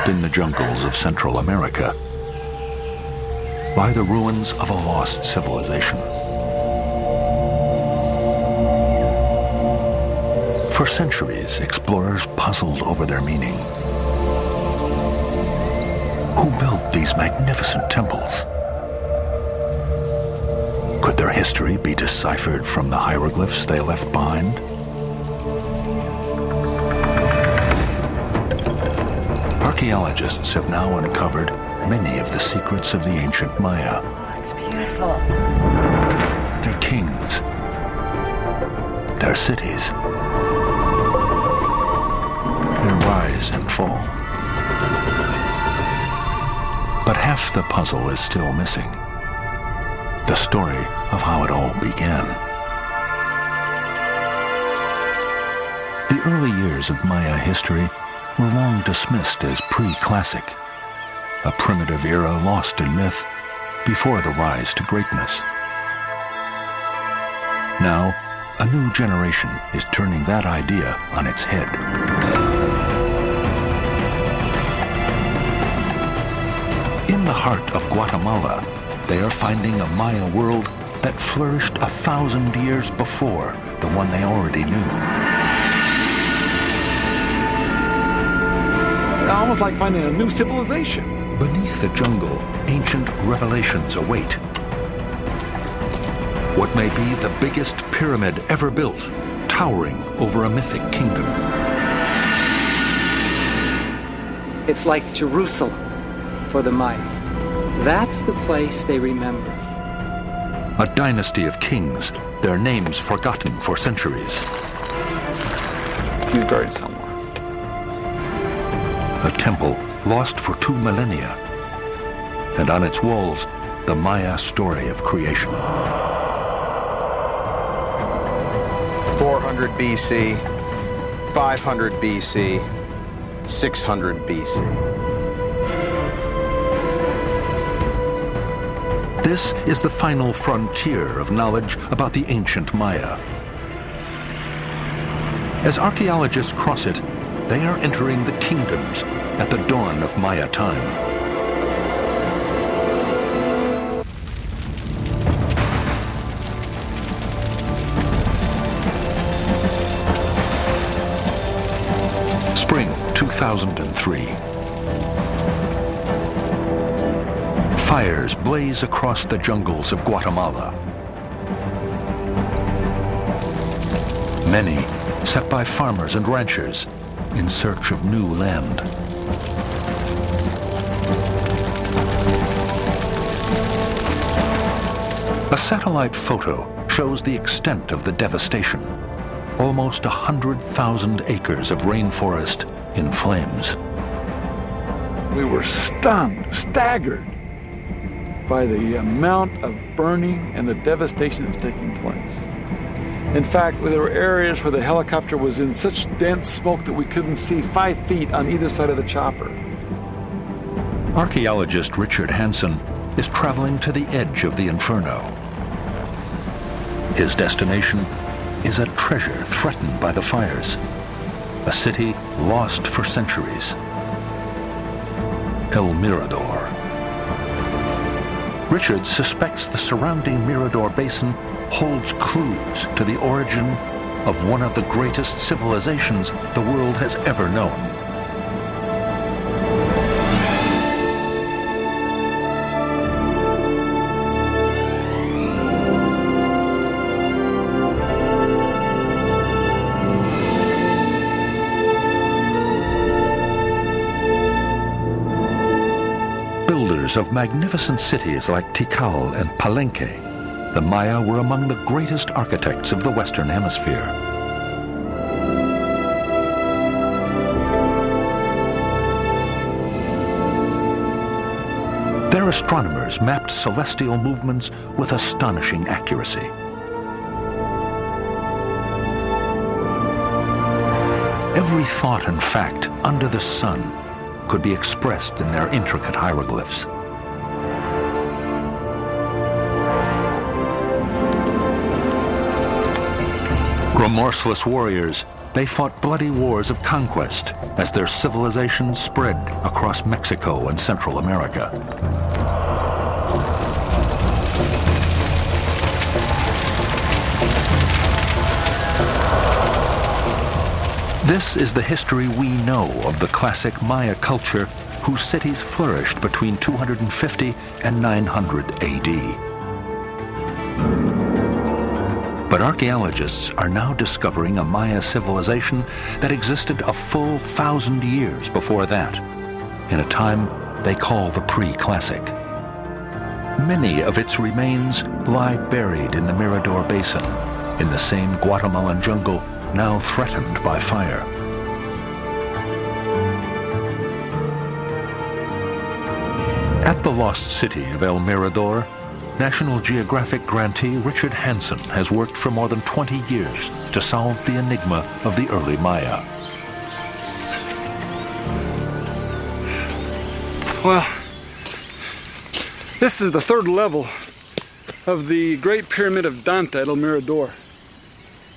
Deep in the jungles of Central America lie the ruins of a lost civilization. For centuries, explorers puzzled over their meaning. Who built these magnificent temples? Could their history be deciphered from the hieroglyphs they left behind? Archaeologists have now uncovered many of the secrets of the ancient Maya. Oh, it's beautiful. Their kings, their cities, their rise and fall. But half the puzzle is still missing. The story of how it all began. The early years of Maya history were long dismissed as pre-classic, a primitive era lost in myth before the rise to greatness. Now, a new generation is turning that idea on its head. In the heart of Guatemala, they are finding a Maya world that flourished 1,000 years before the one they already knew. Almost like finding a new civilization. Beneath the jungle, ancient revelations await. What may be the biggest pyramid ever built, towering over a mythic kingdom. It's like Jerusalem for the Maya. That's the place they remember. A dynasty of kings, their names forgotten for centuries. He's buried somewhere. A temple lost for 2 millennia. And on its walls, the Maya story of creation. 400 BC, 500 BC, 600 BC. This is the final frontier of knowledge about the ancient Maya. As archaeologists cross it, they are entering the kingdoms at the dawn of Maya time. Spring 2003. Fires blaze across the jungles of Guatemala. Many set by farmers and ranchers in search of new land. A satellite photo shows the extent of the devastation. Almost 100,000 acres of rainforest in flames. We were stunned, staggered by the amount of burning and the devastation that was taking place. In fact, there were areas where the helicopter was in such dense smoke that we couldn't see 5 feet on either side of the chopper. Archaeologist Richard Hansen is traveling to the edge of the inferno. His destination is a treasure threatened by the fires, a city lost for centuries. El Mirador. Richard suspects the surrounding Mirador Basin holds clues to the origin of one of the greatest civilizations the world has ever known. Builders of magnificent cities like Tikal and Palenque, the Maya were among the greatest architects of the Western Hemisphere. Their astronomers mapped celestial movements with astonishing accuracy. Every thought and fact under the sun could be expressed in their intricate hieroglyphs. Remorseless warriors they fought bloody wars of conquest as their civilizations spread across Mexico and Central America. This is the history we know of the classic Maya culture, whose cities flourished between 250 and 900 AD. But archaeologists are now discovering a Maya civilization that existed a full 1,000 years before that, in a time they call the pre-classic. Many of its remains lie buried in the Mirador Basin, in the same Guatemalan jungle now threatened by fire. At the lost city of El Mirador, National Geographic grantee Richard Hansen has worked for more than 20 years to solve the enigma of the early Maya. Well, this is the third level of the Great Pyramid of Danta at El Mirador.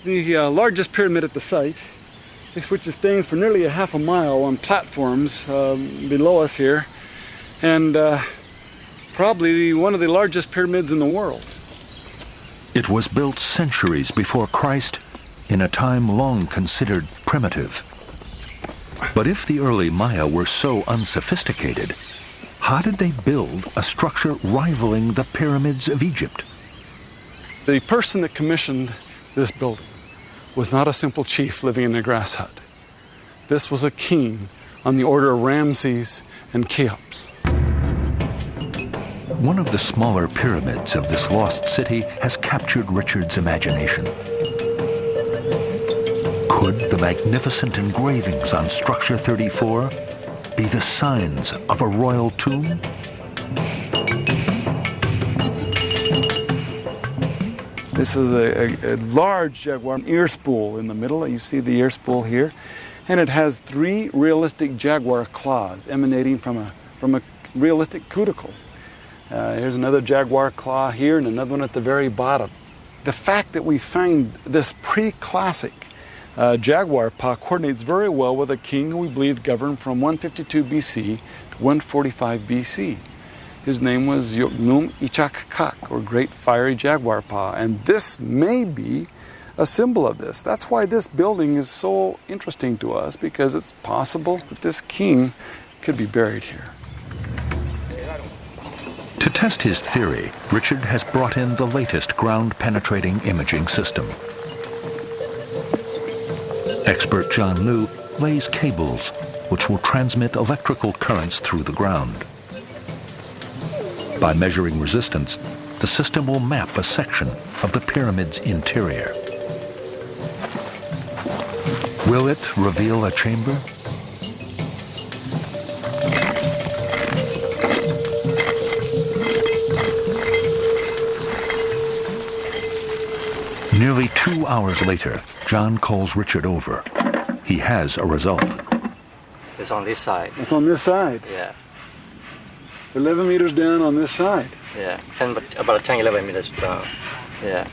The largest pyramid at the site, which stands for nearly a half a mile on platforms below us here, and probably one of the largest pyramids in the world. It was built centuries before Christ, in a time long considered primitive. But if the early Maya were so unsophisticated, how did they build a structure rivaling the pyramids of Egypt? The person that commissioned this building was not a simple chief living in a grass hut. This was a king on the order of Ramses and Cheops. One of the smaller pyramids of this lost city has captured Richard's imagination. Could the magnificent engravings on Structure 34 be the signs of a royal tomb? This is a large jaguar ear spool in the middle. You see the ear spool here. And it has 3 realistic jaguar claws emanating from a realistic cuticle. Here's another jaguar claw here and another one at the very bottom. The fact that we find this pre-classic jaguar paw coordinates very well with a king who we believe governed from 152 BC to 145 BC. His name was Yoknum Ichak, or Great Fiery Jaguar Paw, and this may be a symbol of this. That's why this building is so interesting to us, because it's possible that this king could be buried here. To test his theory, Richard has brought in the latest ground-penetrating imaging system. Expert John Liu lays cables which will transmit electrical currents through the ground. By measuring resistance, the system will map a section of the pyramid's interior. Will it reveal a chamber? Nearly 2 hours later, John calls Richard over. He has a result. It's on this side. It's on this side? Yeah. 11 meters down on this side? Yeah, about 10, 11 meters down. Yeah.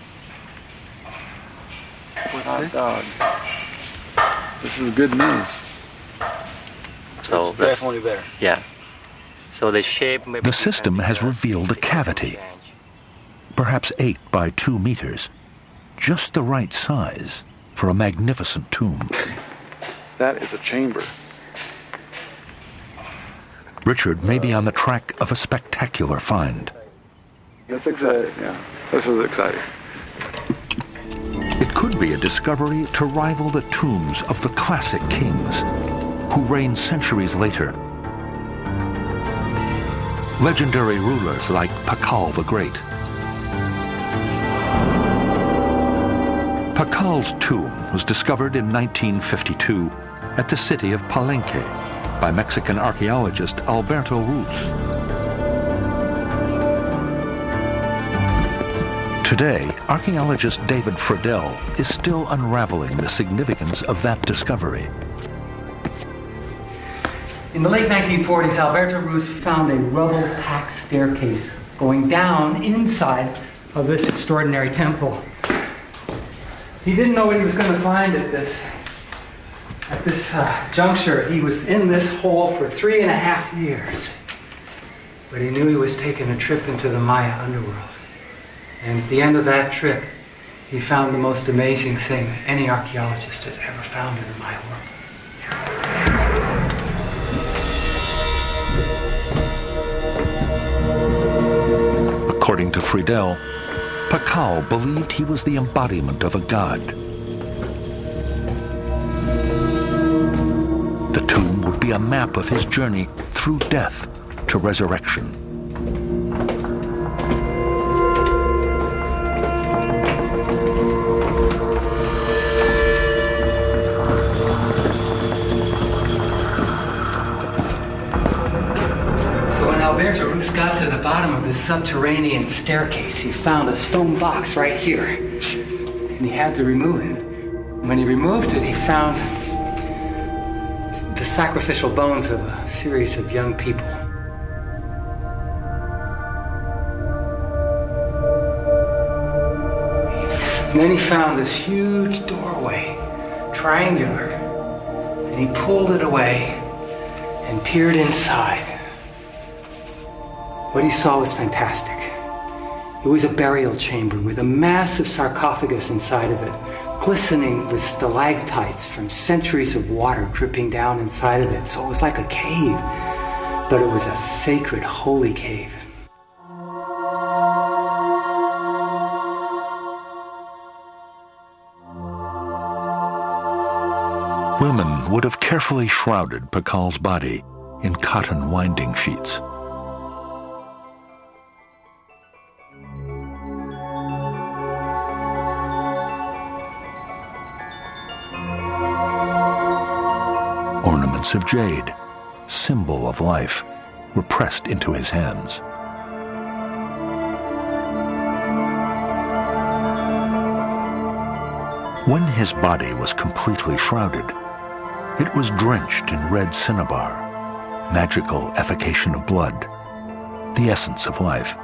What's this? Dog. This is good news. So it's definitely there. Yeah. So the shape... The system has revealed a cavity, perhaps 8 by 2 meters. Just the right size for a magnificent tomb. That is a chamber. Richard may be on the track of a spectacular find. That's exciting, yeah. This is exciting. It could be a discovery to rival the tombs of the classic kings who reigned centuries later. Legendary rulers like Pakal the Great. Pakal's tomb was discovered in 1952 at the city of Palenque by Mexican archaeologist Alberto Ruz. Today, archaeologist David Friedel is still unraveling the significance of that discovery. In the late 1940s, Alberto Ruz found a rubble-packed staircase going down inside of this extraordinary temple. He didn't know what he was going to find at this At this juncture, he was in this hole for 3.5 years. But he knew he was taking a trip into the Maya underworld. And at the end of that trip, he found the most amazing thing that any archaeologist has ever found in the Maya world. According to Friedel, Pakal believed he was the embodiment of a god. The tomb would be a map of his journey through death to resurrection. Got to the bottom of this subterranean staircase. He found a stone box right here, and he had to remove it. When he removed it, he found the sacrificial bones of a series of young people. And then he found this huge doorway, triangular, and he pulled it away and peered inside. What he saw was fantastic. It was a burial chamber with a massive sarcophagus inside of it, glistening with stalactites from centuries of water dripping down inside of it. So it was like a cave, but it was a sacred, holy cave. Women would have carefully shrouded Pakal's body in cotton winding sheets. Ornaments of jade, symbol of life, were pressed into his hands. When his body was completely shrouded, it was drenched in red cinnabar, magical effication of blood, the essence of life.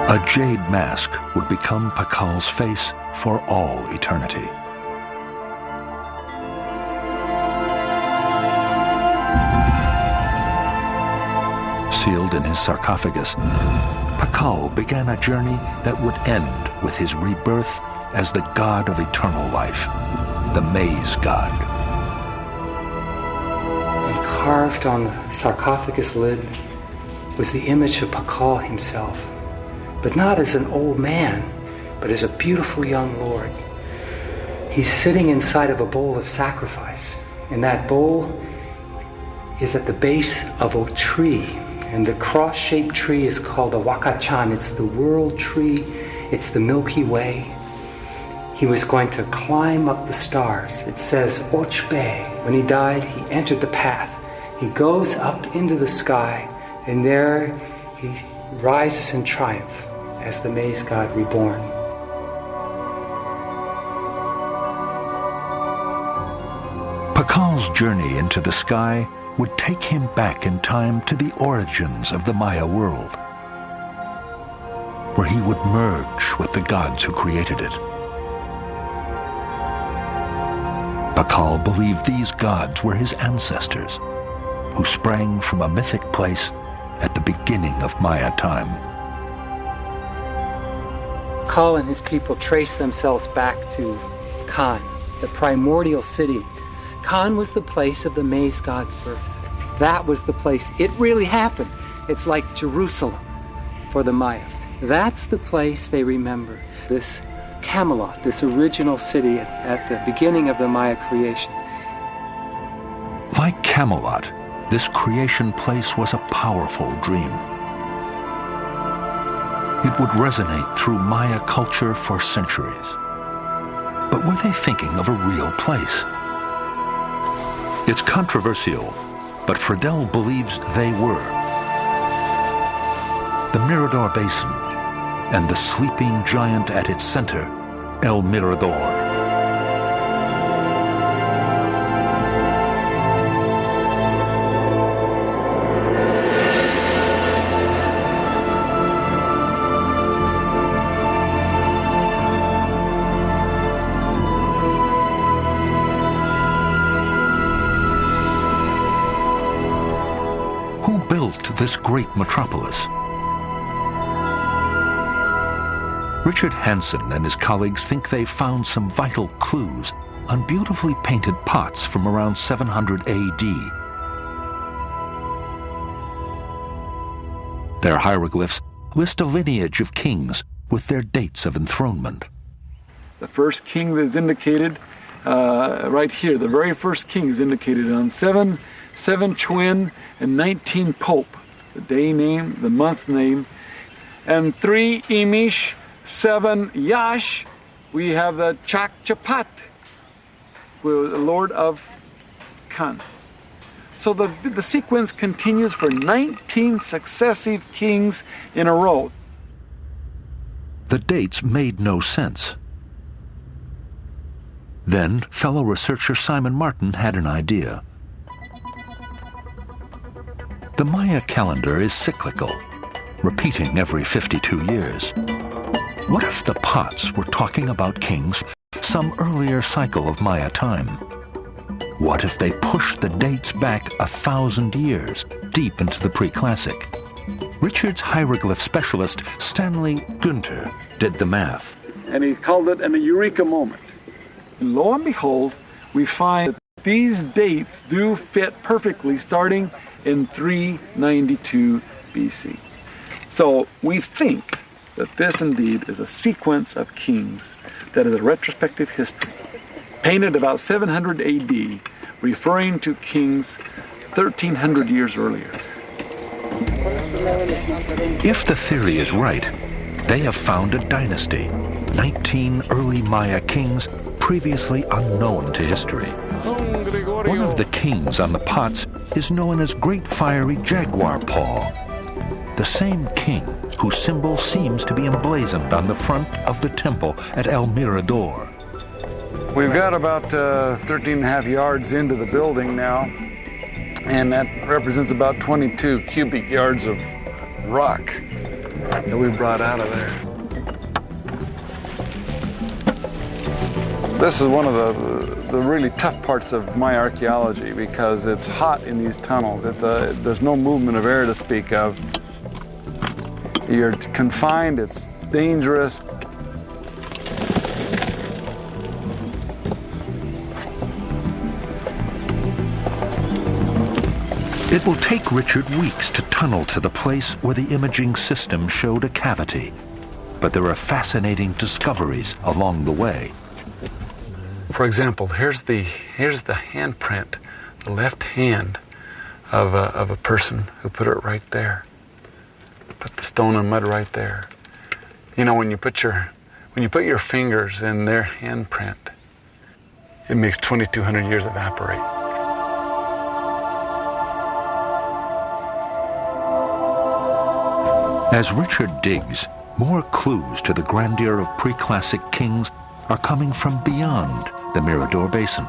A jade mask would become Pakal's face for all eternity. Sealed in his sarcophagus, Pakal began a journey that would end with his rebirth as the god of eternal life, the maize god. And carved on the sarcophagus lid was the image of Pakal himself, but not as an old man, but as a beautiful young lord. He's sitting inside of a bowl of sacrifice, and that bowl is at the base of a tree, and the cross-shaped tree is called a wakachan. It's the world tree, it's the Milky Way. He was going to climb up the stars. It says, Ochbe. When he died, he entered the path. He goes up into the sky, and there he rises in triumph as the maize god reborn. Pakal's journey into the sky would take him back in time to the origins of the Maya world, where he would merge with the gods who created it. Pakal believed these gods were his ancestors, who sprang from a mythic place at the beginning of Maya time. Pakal and his people traced themselves back to Kan, the primordial city. Kan was the place of the maize god's birth. That was the place. It really happened. It's like Jerusalem for the Maya. That's the place they remember, this Camelot, this original city at the beginning of the Maya creation. Like Camelot, this creation place was a powerful dream. It would resonate through Maya culture for centuries. But were they thinking of a real place? It's controversial, but Friedel believes they were. The Mirador Basin and the sleeping giant at its center, El Mirador. this great metropolis. Richard Hansen and his colleagues think they've found some vital clues on beautifully painted pots from around 700 AD. Their hieroglyphs list a lineage of kings with their dates of enthronement. The first king that is indicated right here, the very first king is indicated on 7 Chuen and 19 Pope, the day name, the month name, and 3 Imish, 7 Yash. We have the Chak Chapat, who was the Lord of Kan. So the sequence continues for 19 successive kings in a row. The dates made no sense. Then, fellow researcher Simon Martin had an idea. The Maya calendar is cyclical, repeating every 52 years. What if the pots were talking about kings some earlier cycle of Maya time? What if they pushed the dates back 1,000 years, deep into the pre-classic? Richard's hieroglyph specialist, Stanley Günther, did the math. And he called it an eureka moment. And lo and behold, we find that these dates do fit perfectly starting in 392 BC. So we think that this indeed is a sequence of kings that is a retrospective history, painted about 700 AD, referring to kings 1,300 years earlier. If the theory is right, they have found a dynasty, 19 early Maya kings previously unknown to history. One of the kings on the pots is known as Great Fiery Jaguar Paw, the same king whose symbol seems to be emblazoned on the front of the temple at El Mirador. We've got about 13 and a half yards into the building now, and that represents about 22 cubic yards of rock that we brought out of there. This is one of the really tough parts of my archaeology because it's hot in these tunnels. There's no movement of air to speak of. You're confined, it's dangerous. It will take Richard weeks to tunnel to the place where the imaging system showed a cavity. But there are fascinating discoveries along the way. For example, here's the handprint, the left hand of a person who put it right there. Put the stone and mud right there. You know, when you put your fingers in their handprint, it makes 2,200 years evaporate. As Richard digs, more clues to the grandeur of pre-classic kings are coming from beyond the Mirador Basin.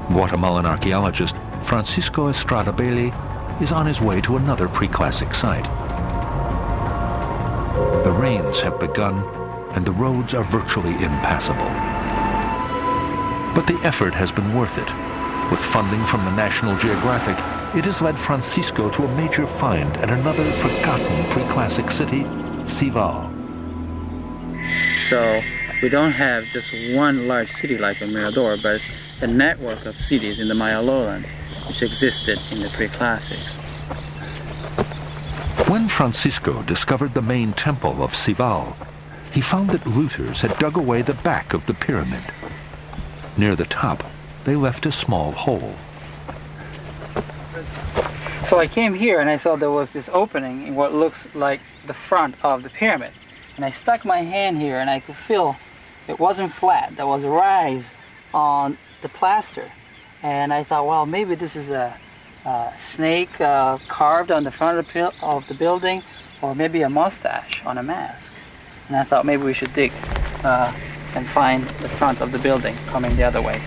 Guatemalan archaeologist Francisco Estrada Bailey is on his way to another pre-classic site. The rains have begun and the roads are virtually impassable. But the effort has been worth it. With funding from the National Geographic, it has led Francisco to a major find at another forgotten pre-classic city, Cival. So we don't have just one large city like a Mirador, but a network of cities in the Maya lowland which existed in the pre-classics. When Francisco discovered the main temple of Cival, he found that looters had dug away the back of the pyramid. Near the top, they left a small hole. So I came here and I saw there was this opening in what looks like the front of the pyramid. And I stuck my hand here and I could feel it wasn't flat. There was a rise on the plaster. And I thought, well, maybe this is a snake carved on the front of the building, or maybe a mustache on a mask. And I thought maybe we should dig and find the front of the building coming the other way.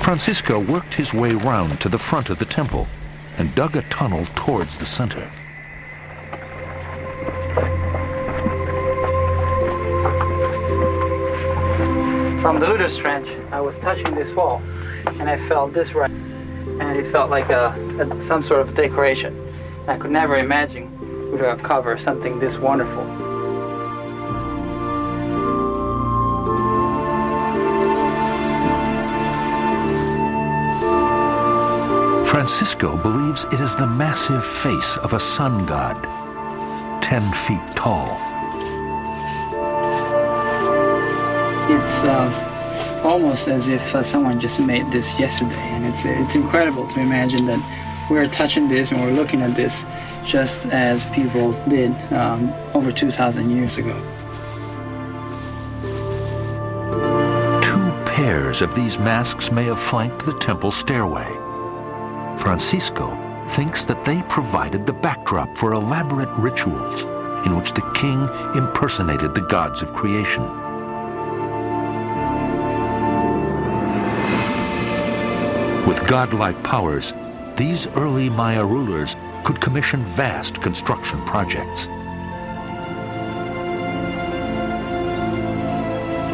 Francisco worked his way round to the front of the temple and dug a tunnel towards the center. From the Luder's Trench, I was touching this wall, and I felt this right, and it felt like some sort of decoration. I could never imagine would cover something this wonderful. Francisco believes it is the massive face of a sun god, 10 feet tall. It's almost as if someone just made this yesterday, and it's incredible to imagine that we're touching this and we're looking at this just as people did over 2,000 years ago. 2 pairs of these masks may have flanked the temple stairway. Francisco thinks that they provided the backdrop for elaborate rituals in which the king impersonated the gods of creation. With godlike powers, these early Maya rulers could commission vast construction projects.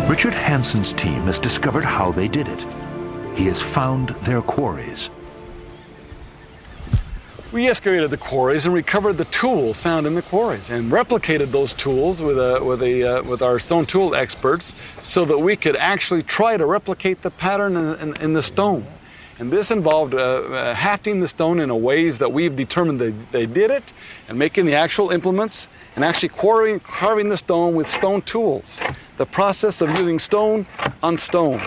Richard Hansen's team has discovered how they did it. He has found their quarries. We excavated the quarries and recovered the tools found in the quarries and replicated those tools with our stone tool experts so that we could actually try to replicate the pattern in the stone. And this involved hafting the stone in a ways that we've determined they did it, and making the actual implements, and actually carving the stone with stone tools. The process of using stone on stone.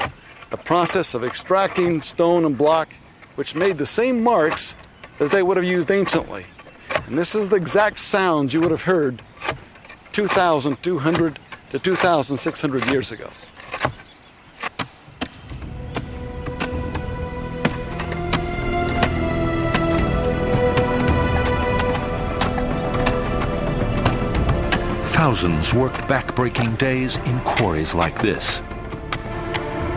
The process of extracting stone and block, which made the same marks as they would have used anciently. And this is the exact sounds you would have heard 2,200 to 2,600 years ago. Thousands worked backbreaking days in quarries like this,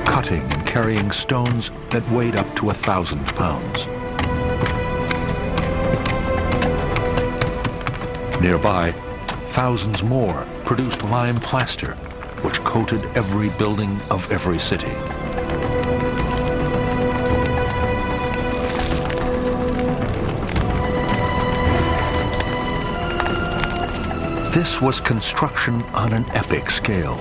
cutting and carrying stones that weighed up to 1,000 pounds. Nearby, thousands more produced lime plaster, which coated every building of every city. This was construction on an epic scale.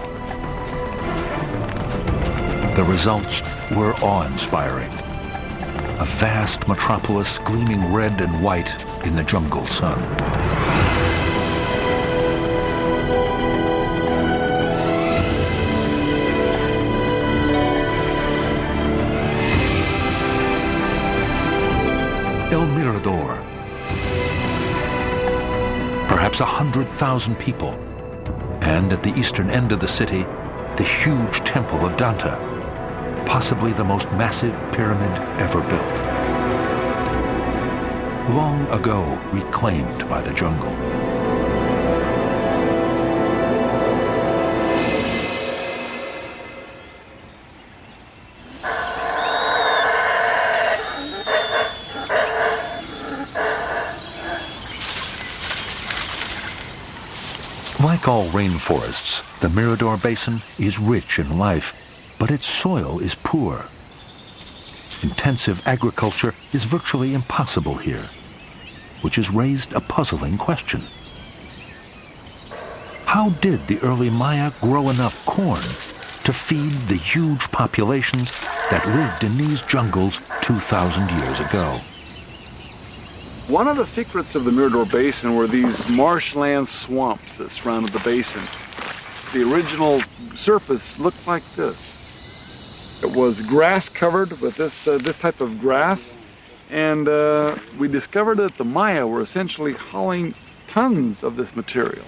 The results were awe-inspiring. A vast metropolis gleaming red and white in the jungle sun. El Mirador. Perhaps 100,000 people. And at the eastern end of the city, the huge temple of Danta, possibly the most massive pyramid ever built. Long ago reclaimed by the jungle. Like all rainforests, the Mirador Basin is rich in life, but its soil is poor. Intensive agriculture is virtually impossible here, which has raised a puzzling question. How did the early Maya grow enough corn to feed the huge populations that lived in these jungles 2,000 years ago? One of the secrets of the Mirador Basin were these marshland swamps that surrounded the basin. The original surface looked like this. It was grass covered with this type of grass, and we discovered that the Maya were essentially hauling tons of this material,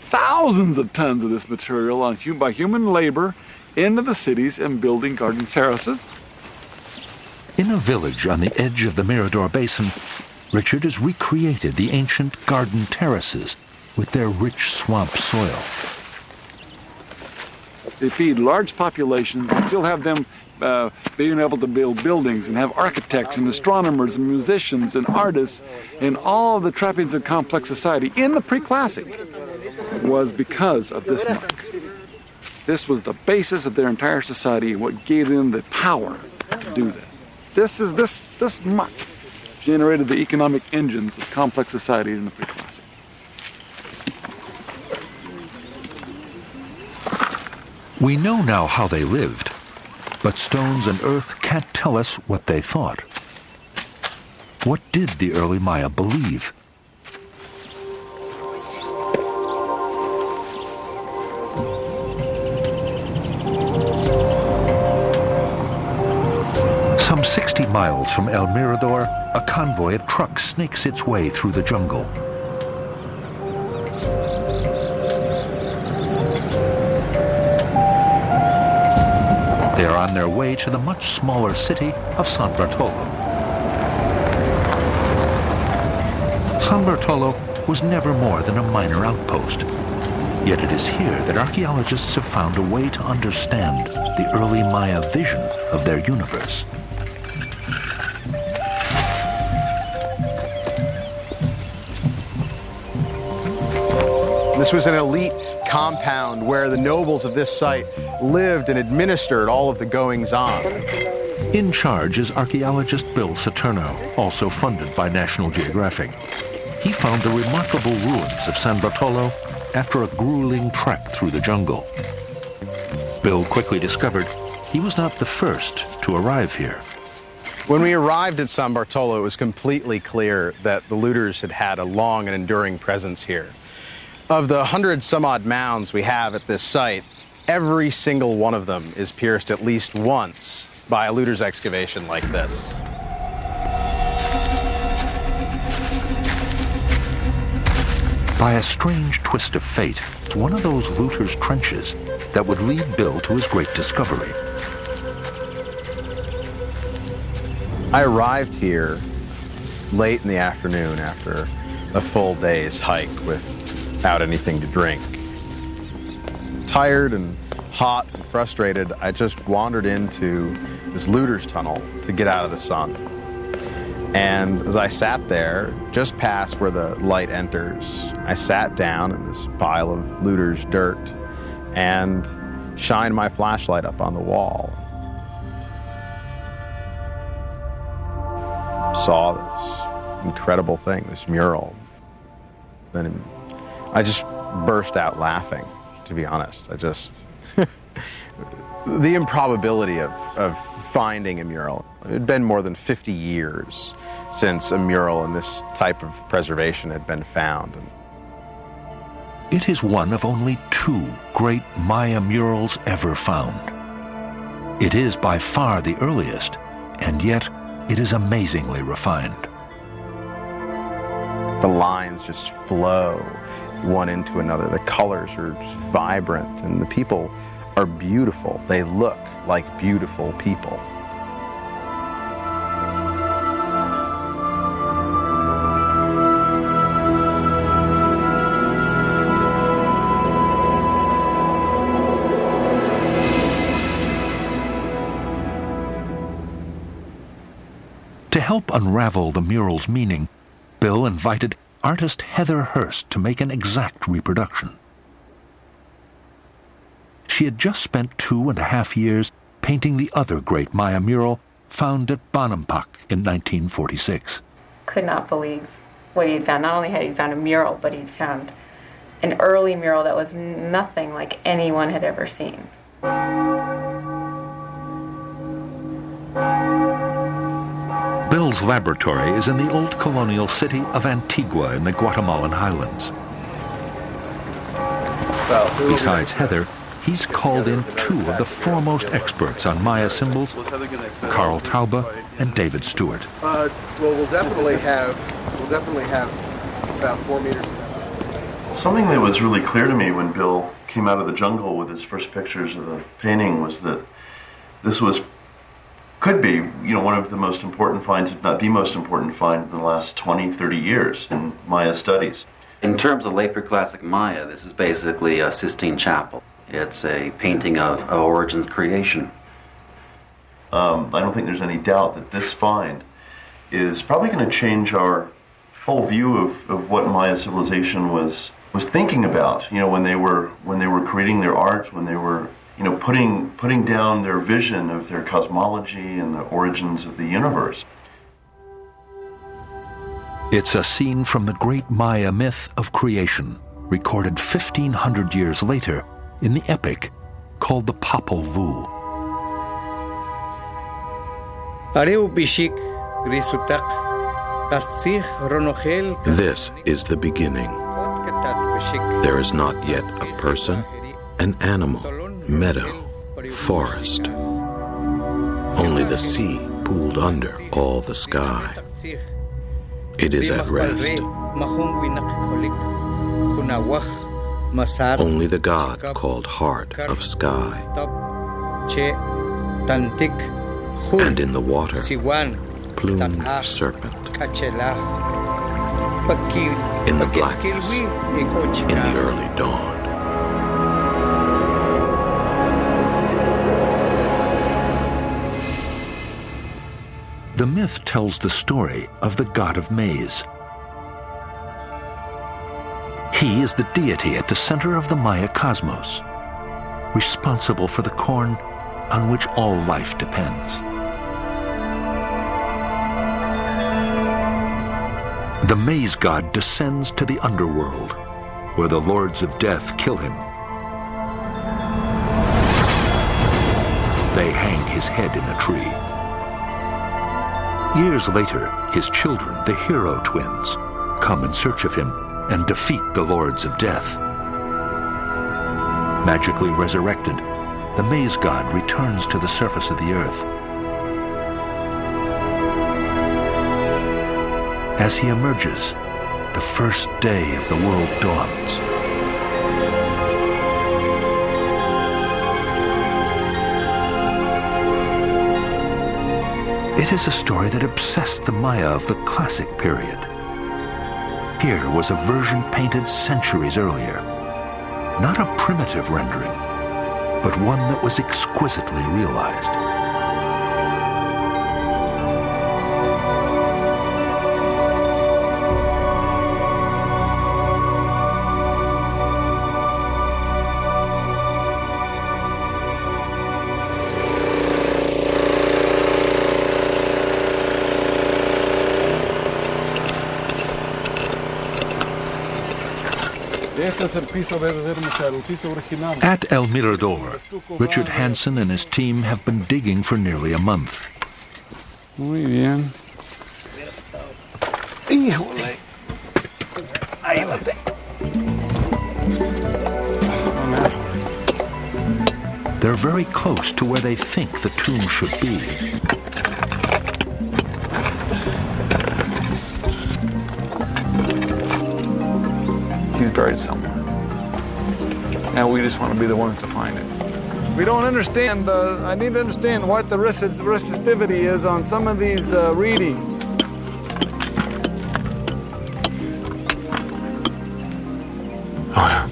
thousands of tons of this material by human labor into the cities and building garden terraces. In a village on the edge of the Mirador Basin, Richard has recreated the ancient garden terraces with their rich swamp soil. They feed large populations and still have them being able to build buildings and have architects and astronomers and musicians and artists and all of the trappings of complex society in the pre-classic was because of this mark. This was the basis of their entire society and what gave them the power to do that. This much generated the economic engines of complex societies in the pre-classic. We know now how they lived, but stones and earth can't tell us what they thought. What did the early Maya believe? Some 60 miles from El Mirador, a convoy of trucks snakes its way through the jungle. They are on their way to the much smaller city of San Bartolo. San Bartolo was never more than a minor outpost. Yet it is here that archaeologists have found a way to understand the early Maya vision of their universe. This was an elite compound where the nobles of this site lived and administered all of the goings-on. In charge is archaeologist Bill Saturno, also funded by National Geographic. He found the remarkable ruins of San Bartolo after a grueling trek through the jungle. Bill quickly discovered he was not the first to arrive here. When we arrived at San Bartolo, it was completely clear that the looters had had a long and enduring presence here. Of the 100-some-odd mounds we have at this site, every single one of them is pierced at least once by a looter's excavation like this. By a strange twist of fate, it's one of those looters' trenches that would lead Bill to his great discovery. I arrived here late in the afternoon after a full day's hike without anything to drink. Tired and hot and frustrated, I just wandered into this looter's tunnel to get out of the sun. And as I sat there, just past where the light enters, I sat down in this pile of looter's dirt and shined my flashlight up on the wall. Saw this incredible thing, this mural. Then I just burst out laughing, to be honest. The improbability of finding a mural. It had been more than 50 years since a mural in this type of preservation had been found. It is one of only 2 great Maya murals ever found. It is by far the earliest, and yet it is amazingly refined. The lines just flow one into another. The colors are just vibrant, and the people are beautiful. They look like beautiful people. To help unravel the mural's meaning, Bill invited artist Heather Hurst to make an exact reproduction. She had just spent 2.5 years painting the other great Maya mural found at Bonampak in 1946. Could not believe what he had found. Not only had he found a mural, but he'd found an early mural that was nothing like anyone had ever seen. Bill's laboratory is in the old colonial city of Antigua in the Guatemalan highlands. Besides Heather, he's called in 2 of the foremost experts on Maya symbols, Carl Taube and David Stewart. Well, we'll definitely have about 4 meters. Something that was really clear to me when Bill came out of the jungle with his first pictures of the painting was that this could be, one of the most important finds, if not the most important find in the last 20, 30 years in Maya studies. In terms of late preclassic Maya, this is basically a Sistine Chapel. It's a painting of Origen's creation. I don't think there's any doubt that this find is probably going to change our whole view of what Maya civilization was was thinking about, when they were creating their art, when they were, putting down their vision of their cosmology and the origins of the universe. It's a scene from the great Maya myth of creation, recorded 1,500 years later in the epic called the Popol Vuh. This is the beginning. There is not yet a person, an animal, meadow, forest. Only the sea pooled under all the sky. It is at rest. Only the god called Heart of Sky. And in the water, plumed serpent. In the blackness, in the early dawn. The myth tells the story of the god of maize. He is the deity at the center of the Maya cosmos, responsible for the corn on which all life depends. The maize god descends to the underworld, where the lords of death kill him. They hang his head in a tree. Years later, his children, the hero twins, come in search of him and defeat the lords of death. Magically resurrected, the maize god returns to the surface of the earth. As he emerges, the first day of the world dawns. It is a story that obsessed the Maya of the classic period. Here was a version painted centuries earlier. Not a primitive rendering, but one that was exquisitely realized. At El Mirador, Richard Hansen and his team have been digging for nearly a month. Muy bien. Híjole. Ahí la tengo. They're very close to where they think the tomb should be. He's buried somewhere. Now we just want to be the ones to find it. We don't understand, I need to understand what the resistivity is on some of these readings. Oh yeah.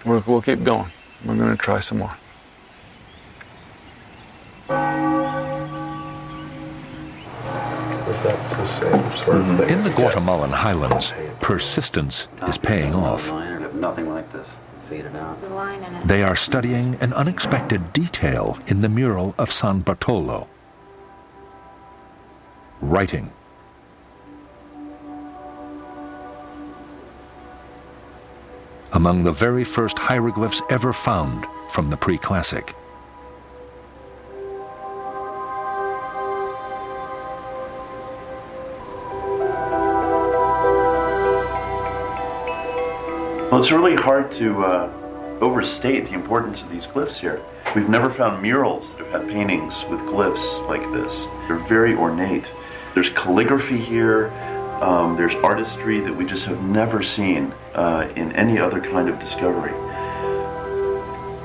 We'll keep going. We're going to try some more. That's the same sort of thing. In the Guatemalan highlands, persistence is paying off. Nothing like this. Faded out. The line in it. They are studying an unexpected detail in the mural of San Bartolo. Writing. Among the very first hieroglyphs ever found from the pre-classic. Well, it's really hard to overstate the importance of these glyphs here. We've never found murals that have had paintings with glyphs like this. They're very ornate. There's calligraphy here. There's artistry that we just have never seen in any other kind of discovery.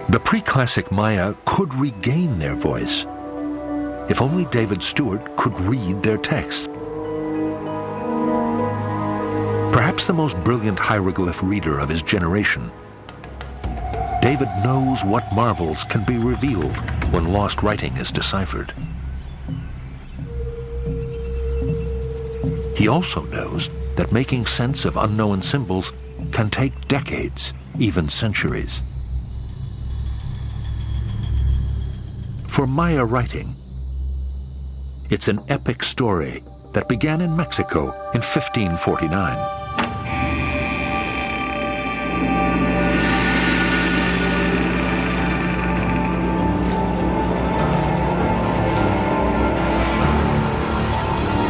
The pre-classic Maya could regain their voice if only David Stewart could read their text. Perhaps the most brilliant hieroglyph reader of his generation, David knows what marvels can be revealed when lost writing is deciphered. He also knows that making sense of unknown symbols can take decades, even centuries. For Maya writing, it's an epic story that began in Mexico in 1549.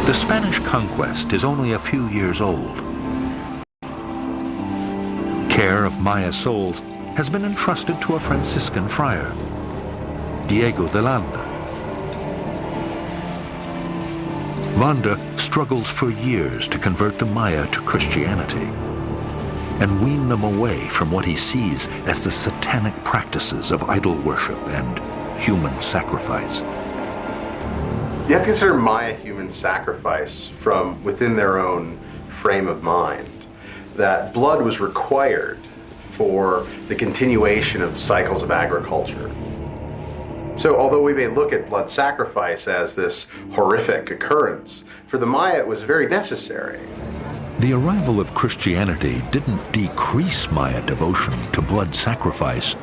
The Spanish conquest is only a few years old. Care of Maya souls has been entrusted to a Franciscan friar, Diego de Landa. Landa struggles for years to convert the Maya to Christianity and wean them away from what he sees as the satanic practices of idol worship and human sacrifice. You have to consider Maya human sacrifice from within their own frame of mind, that blood was required for the continuation of cycles of agriculture. So although we may look at blood sacrifice as this horrific occurrence, for the Maya it was very necessary. The arrival of Christianity didn't decrease Maya devotion to blood sacrifice.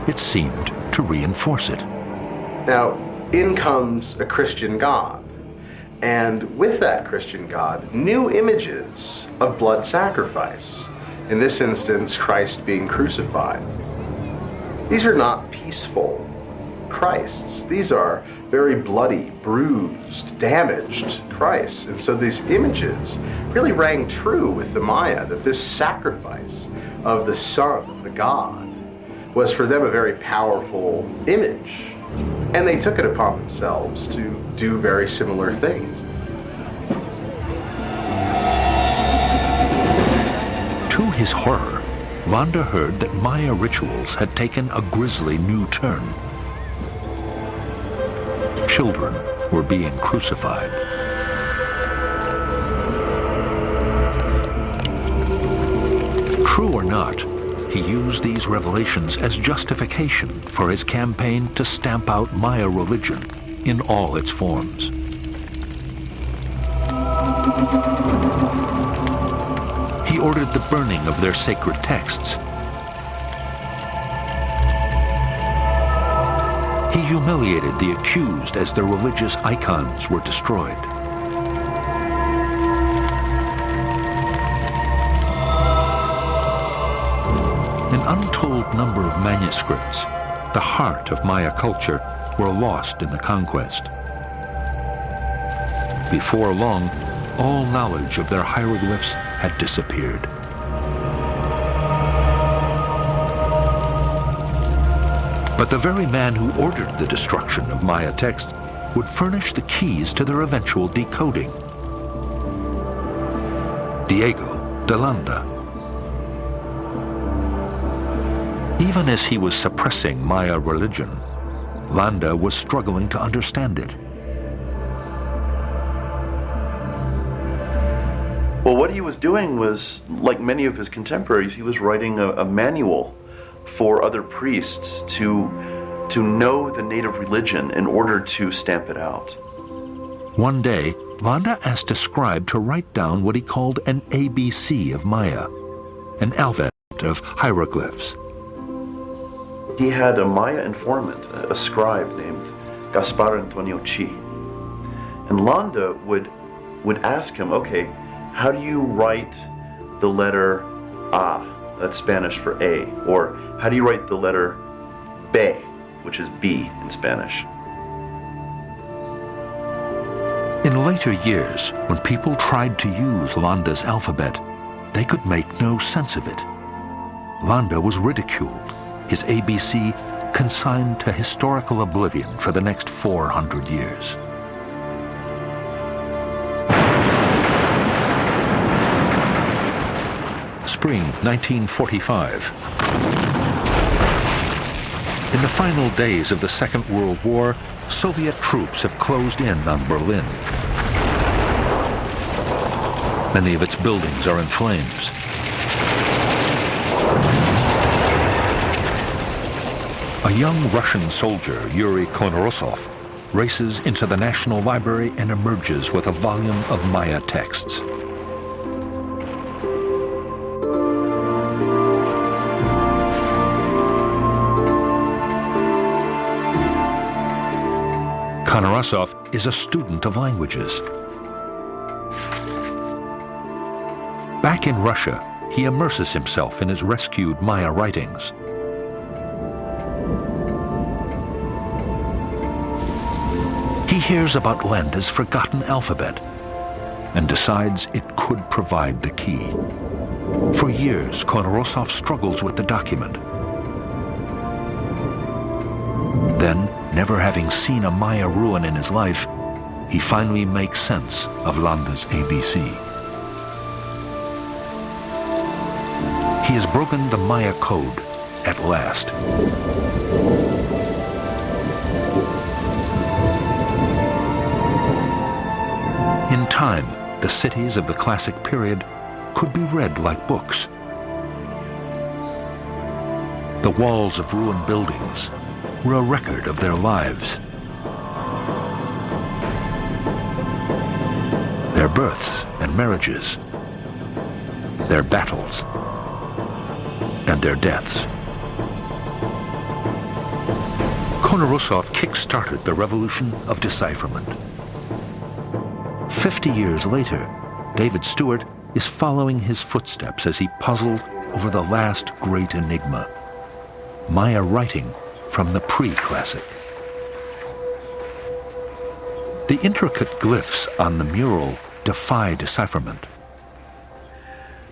It seemed to reinforce it. Now, in comes a Christian God, and with that Christian God, new images of blood sacrifice. In this instance, Christ being crucified. These are not peaceful Christs. These are very bloody, bruised, damaged Christs. And so these images really rang true with the Maya, that this sacrifice of the Son, the God, was for them a very powerful image. And they took it upon themselves to do very similar things. To his horror, Landa heard that Maya rituals had taken a grisly new turn. Children were being crucified. True or not, he used these revelations as justification for his campaign to stamp out Maya religion in all its forms. He ordered the burning of their sacred texts. He humiliated the accused as their religious icons were destroyed. An untold number of manuscripts, the heart of Maya culture, were lost in the conquest. Before long, all knowledge of their hieroglyphs had disappeared. But the very man who ordered the destruction of Maya texts would furnish the keys to their eventual decoding. Diego de Landa. Even as he was suppressing Maya religion, Landa was struggling to understand it. Well, what he was doing was, like many of his contemporaries, he was writing a manual for other priests to know the native religion in order to stamp it out. One day, Landa asked a scribe to write down what he called an ABC of Maya, an alphabet of hieroglyphs. He had a Maya informant, a scribe named Gaspar Antonio Chi. And Landa would ask him, okay, how do you write the letter A? That's Spanish for A. Or how do you write the letter B, which is B in Spanish? In later years, when people tried to use Landa's alphabet, they could make no sense of it. Landa was ridiculed, his ABC consigned to historical oblivion for the next 400 years. Spring 1945. In the final days of the Second World War, Soviet troops have closed in on Berlin. Many of its buildings are in flames. A young Russian soldier, Yuri Konarosov, races into the National Library and emerges with a volume of Maya texts. Konarasov is a student of languages. Back in Russia, he immerses himself in his rescued Maya writings. He hears about Landa's forgotten alphabet and decides it could provide the key. For years, Konarasov struggles with the document. Then, never having seen a Maya ruin in his life, he finally makes sense of Landa's ABC. He has broken the Maya code at last. In time, the cities of the classic period could be read like books. The walls of ruined buildings were a record of their lives, their births and marriages, their battles, and their deaths. Konarasov kick-started the revolution of decipherment. 50 years later, David Stewart is following his footsteps as he puzzled over the last great enigma, Maya writing from the pre-classic. The intricate glyphs on the mural defy decipherment.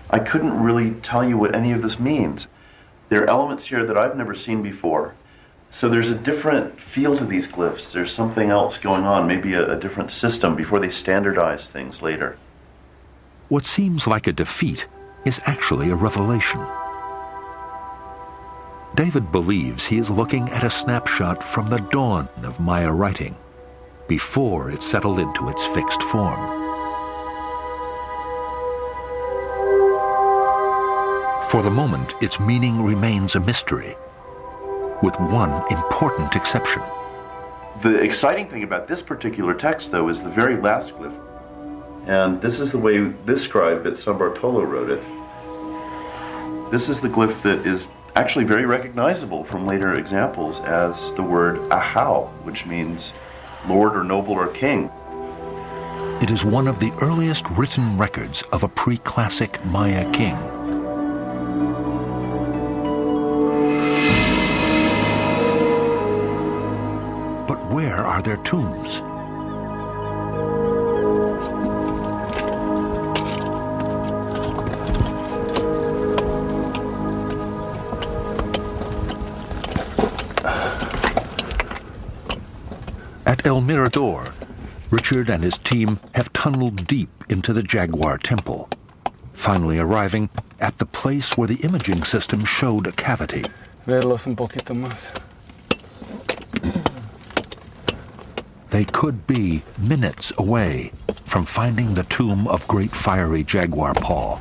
I couldn't really tell you what any of this means. There are elements here that I've never seen before. So there's a different feel to these glyphs. There's something else going on, maybe a different system before they standardize things later. What seems like a defeat is actually a revelation. David believes he is looking at a snapshot from the dawn of Maya writing, before it settled into its fixed form. For the moment, its meaning remains a mystery, with one important exception. The exciting thing about this particular text, though, is the very last glyph. And this is the way this scribe at San Bartolo wrote it. This is the glyph that is actually very recognizable from later examples as the word ahau, which means lord or noble or king. It is one of the earliest written records of a pre-classic Maya king. But where are their tombs? At El Mirador, Richard and his team have tunneled deep into the Jaguar Temple, finally arriving at the place where the imaging system showed a cavity. Verlos un poquito más. They could be minutes away from finding the tomb of great fiery jaguar paw.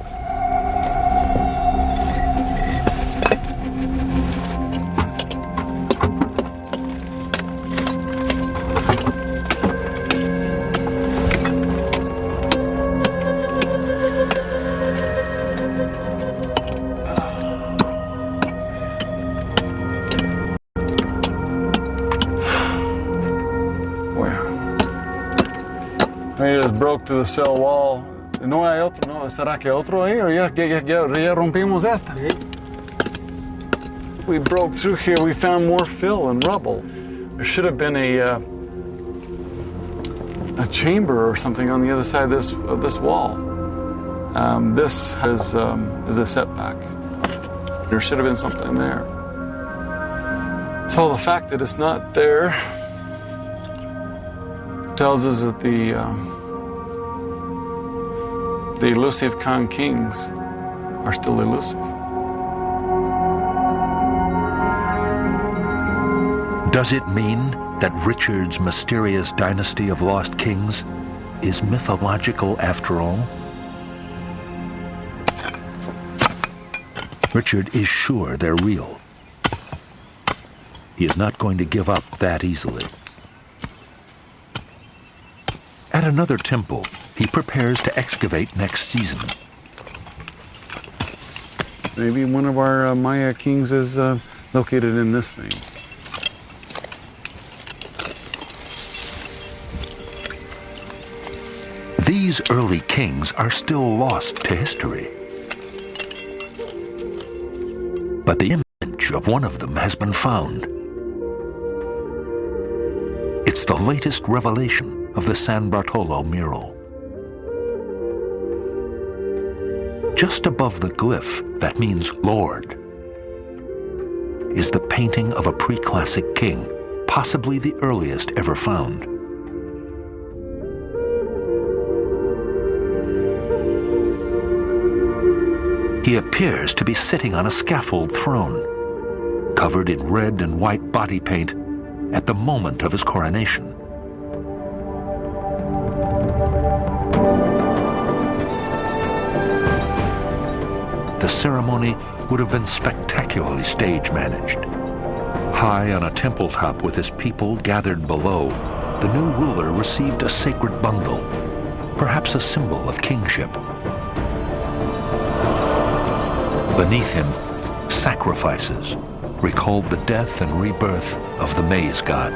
I just broke to the cell wall. No hay otro, no. ¿Será que otro ahí? Or ya rompimos esta? We broke through here. We found more fill and rubble. There should have been a chamber or something on the other side of this wall. This is a setback. There should have been something there. So the fact that it's not there tells us that the elusive Khan kings are still elusive. Does it mean that Richard's mysterious dynasty of lost kings is mythological after all? Richard is sure they're real. He is not going to give up that easily. At another temple, he prepares to excavate next season. Maybe one of our Maya kings is located in this thing. These early kings are still lost to history. But the image of one of them has been found. It's the latest revelation of the San Bartolo mural. Just above the glyph that means Lord is the painting of a pre-classic king, possibly the earliest ever found. He appears to be sitting on a scaffold throne, covered in red and white body paint at the moment of his coronation. The ceremony would have been spectacularly stage-managed. High on a temple top with his people gathered below, the new ruler received a sacred bundle, perhaps a symbol of kingship. Beneath him, sacrifices recalled the death and rebirth of the maize god.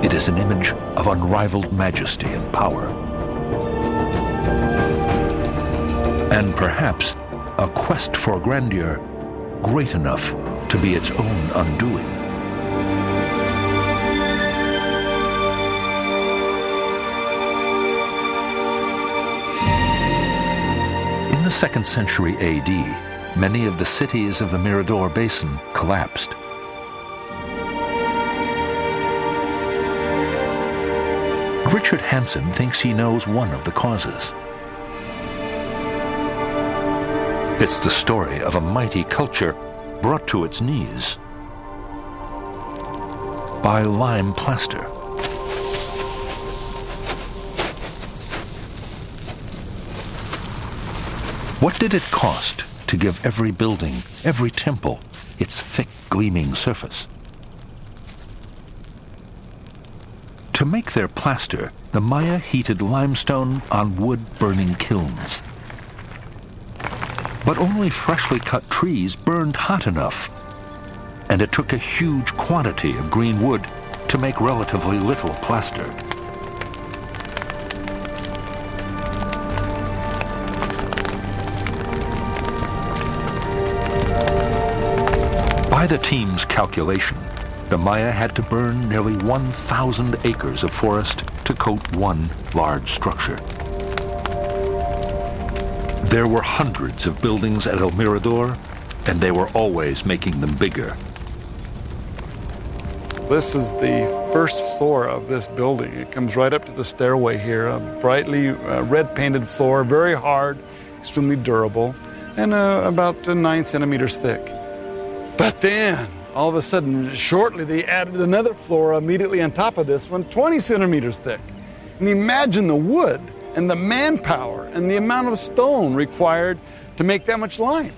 It is an image of unrivaled majesty and power. And perhaps a quest for grandeur great enough to be its own undoing. In the 2nd century AD, many of the cities of the Mirador Basin collapsed. Richard Hansen thinks he knows one of the causes. It's the story of a mighty culture brought to its knees by lime plaster. What did it cost to give every building, every temple, its thick, gleaming surface? To make their plaster, the Maya heated limestone on wood-burning kilns. But only freshly cut trees burned hot enough, and it took a huge quantity of green wood to make relatively little plaster. By the team's calculation, the Maya had to burn nearly 1,000 acres of forest to coat one large structure. There were hundreds of buildings at El Mirador, and they were always making them bigger. This is the first floor of this building. It comes right up to the stairway here, a brightly red painted floor, very hard, extremely durable, and about 9 centimeters thick. But then, all of a sudden, shortly, they added another floor immediately on top of this one, 20 centimeters thick. And imagine the wood and the manpower and the amount of stone required to make that much lime.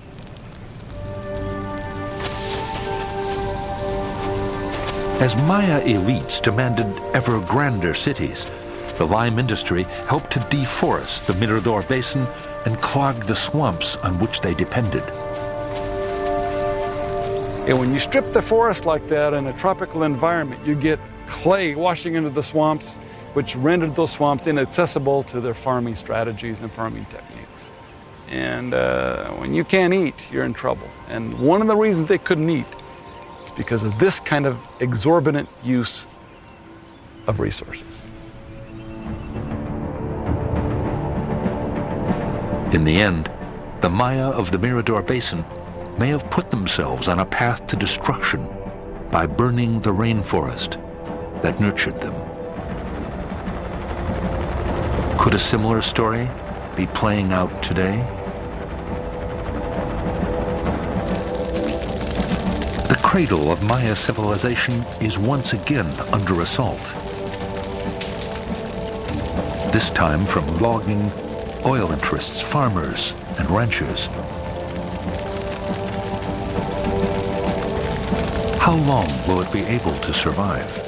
As Maya elites demanded ever grander cities, the lime industry helped to deforest the Mirador Basin and clog the swamps on which they depended. And when you strip the forest like that in a tropical environment, you get clay washing into the swamps, which rendered those swamps inaccessible to their farming strategies and farming techniques. And when you can't eat, you're in trouble. And one of the reasons they couldn't eat is because of this kind of exorbitant use of resources. In the end, the Maya of the Mirador Basin may have put themselves on a path to destruction by burning the rainforest that nurtured them. Could a similar story be playing out today? The cradle of Maya civilization is once again under assault. This time from logging, oil interests, farmers, and ranchers. How long will it be able to survive?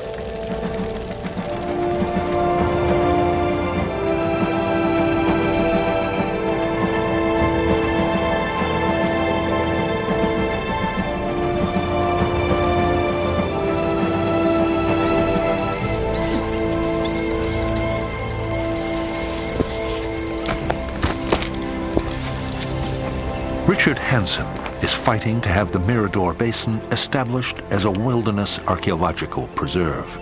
Richard Hansen is fighting to have the Mirador Basin established as a wilderness archaeological preserve.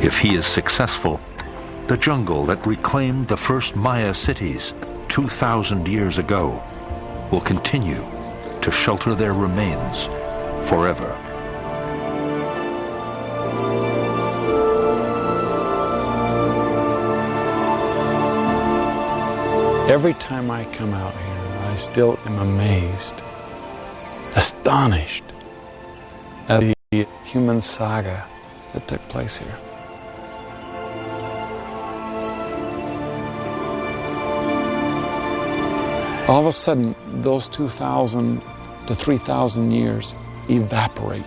If he is successful, the jungle that reclaimed the first Maya cities 2,000 years ago will continue to shelter their remains forever. Every time I come out here, I still am amazed, astonished at the human saga that took place here. All of a sudden, those 2,000 to 3,000 years evaporate,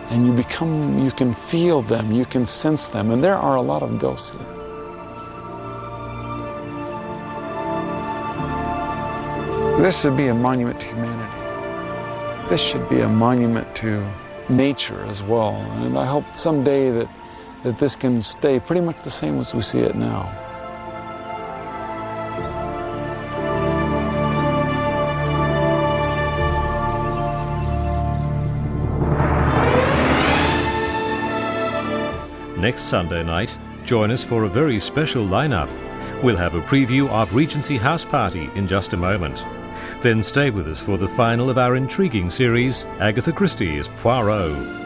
and you can feel them, you can sense them, and there are a lot of ghosts here. This should be a monument to humanity. This should be a monument to nature as well, and I hope someday that this can stay pretty much the same as we see it now. Next Sunday night, join us for a very special lineup. We'll have a preview of Regency House Party in just a moment. Then stay with us for the final of our intriguing series, Agatha Christie's Poirot.